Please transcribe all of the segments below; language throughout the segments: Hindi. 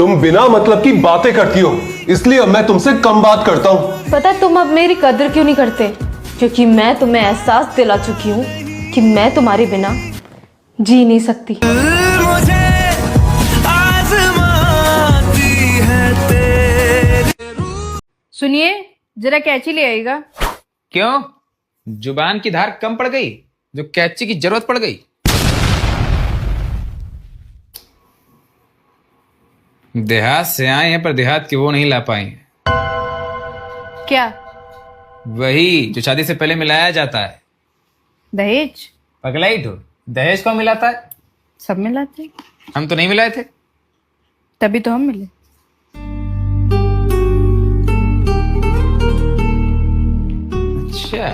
तुम बिना मतलब की बातें करती हो, इसलिए अब मैं तुमसे कम बात करता हूँ। पता है तुम अब मेरी कदर क्यों नहीं करते? क्योंकि मैं तुम्हें एहसास दिला चुकी हूँ कि मैं तुम्हारे बिना जी नहीं सकती। सुनिए, जरा कैंची ले आइएगा। क्यों? जुबान की धार कम पड़ गई जो कैंची की जरूरत पड़ गई? देहात से आए हैं पर देहात की वो नहीं ला पाए हैं। क्या? वही जो शादी से पहले मिलाया जाता है। दहेज? पगलाई तो दहेज कौन मिलाता है? सब मिलाते हैं। हम तो नहीं मिलाए थे। तभी तो हम मिले। अच्छा,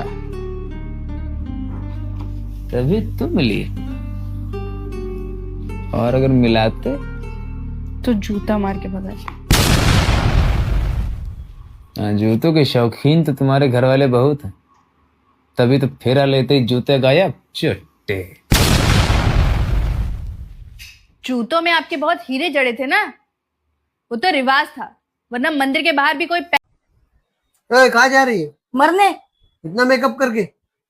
तभी तुम मिली। और अगर मिलाते तो जूता मार के भगा। जूतों के शौकीन तो तुम्हारे घर वाले बहुत हैं, तभी तो फेरा लेते ही जूते गायब। चुट्टे। जूतों में आपके बहुत हीरे जड़े थे ना, वो तो रिवाज था, वरना मंदिर के बाहर भी कोई कहाँ जा रही है? मरने। इतना मेकअप करके?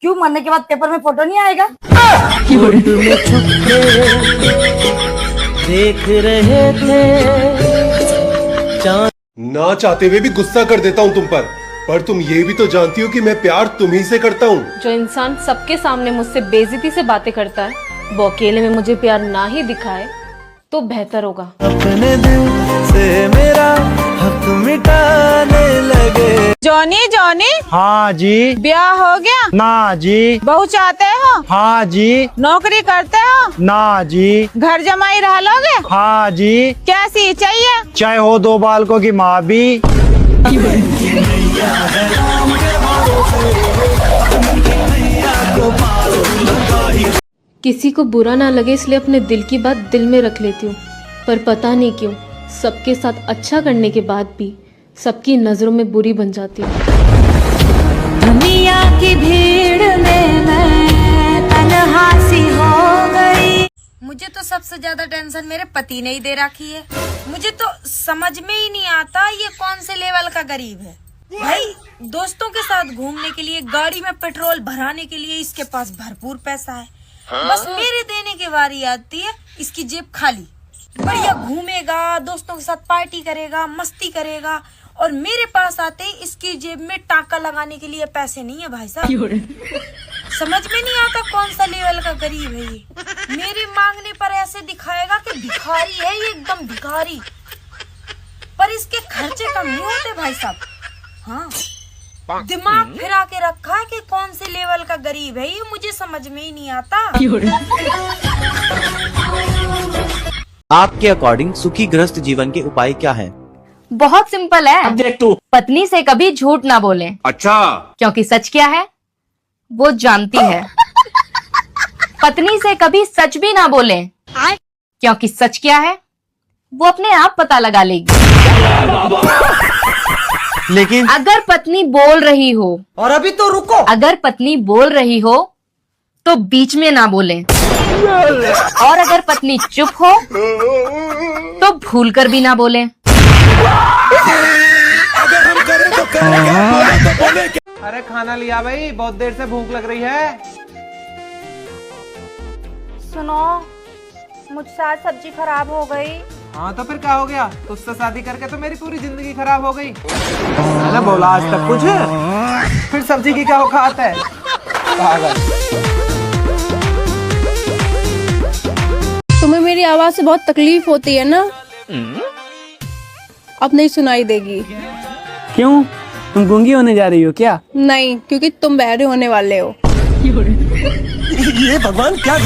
क्यों, मरने के बाद पेपर में फोटो नहीं आएगा? देख रहे थे ना चाहते हुए भी गुस्सा कर देता हूँ तुम पर तुम ये भी तो जानती हो कि मैं प्यार तुम्ही से करता हूँ। जो इंसान सबके सामने मुझसे बेइज्जती से बातें करता है, वो अकेले में मुझे प्यार ना ही दिखाए तो बेहतर होगा। अपने दिल से मेरा हक मिटाने लगे। Johnny Johnny. हाँ जी। ब्याह हो गया? ना जी। बहू चाहते हो? हाँ जी। नौकरी करते हो? ना जी। घर जमाई रह लोगे? हाँ जी। कैसी चाहिए? चाहे हो 2 बालकों की माँ भी। किसी को बुरा ना लगे इसलिए अपने दिल की बात दिल में रख लेती हूँ, पर पता नहीं क्यों सबके साथ अच्छा करने के बाद भी सबकी नजरों में बुरी बन जाती हूँ। दुनिया की भीड़ में मैं तन्हा सी हो गई। मुझे तो सबसे ज्यादा टेंशन मेरे पति ने ही दे रखी है। मुझे तो समझ में ही नहीं आता ये कौन से लेवल का गरीब है। भाई, दोस्तों के साथ घूमने के लिए, गाड़ी में पेट्रोल भराने के लिए इसके पास भरपूर पैसा है। बस मेरे देने की बारी आती है, इसकी जेब खाली। बढ़िया घूमेगा, दोस्तों के साथ पार्टी करेगा, मस्ती करेगा, और मेरे पास आते ही इसकी जेब में टाका लगाने के लिए पैसे नहीं है। भाई साहब, समझ में नहीं आता कौन सा लेवल का गरीब है ये। मेरे मांगने पर ऐसे दिखाएगा कि भिखारी है ये, एकदम भिखारी, पर इसके खर्चे कम नहीं होते भाई साहब। हाँ, दिमाग फिरा के रखा है कि कौन से लेवल का गरीब है ये, मुझे समझ में ही नहीं आता। आपके अकॉर्डिंग सुखी गृहस्थ जीवन के उपाय क्या है? बहुत सिंपल है। पत्नी से कभी झूठ ना बोले। अच्छा। क्योंकि सच क्या है वो जानती है। पत्नी से कभी सच भी ना बोले, क्योंकि सच क्या है वो अपने आप पता लगा लेगी। लेकिन अगर पत्नी बोल रही हो, और अभी तो रुको, अगर पत्नी बोल रही हो तो बीच में ना बोले, और अगर पत्नी चुप हो तो भूल कर भी ना बोले। अरे खाना लिया भाई, बहुत देर से भूख लग रही है। सुनो, मुझसे आज सब्जी खराब हो गई। हाँ तो फिर क्या हो गया? तुझसे शादी करके तो मेरी पूरी जिंदगी खराब हो गई। मैंने बोला आज तक कुछ, फिर सब्जी की क्या औकात है? पागल। तुम्हें मेरी आवाज से बहुत तकलीफ होती है ना? अब नहीं सुनाई देगी। क्यों, तुम गूंगी होने जा रही हो क्या? नहीं, क्योंकि तुम बहरे होने वाले हो। ये भगवान क्या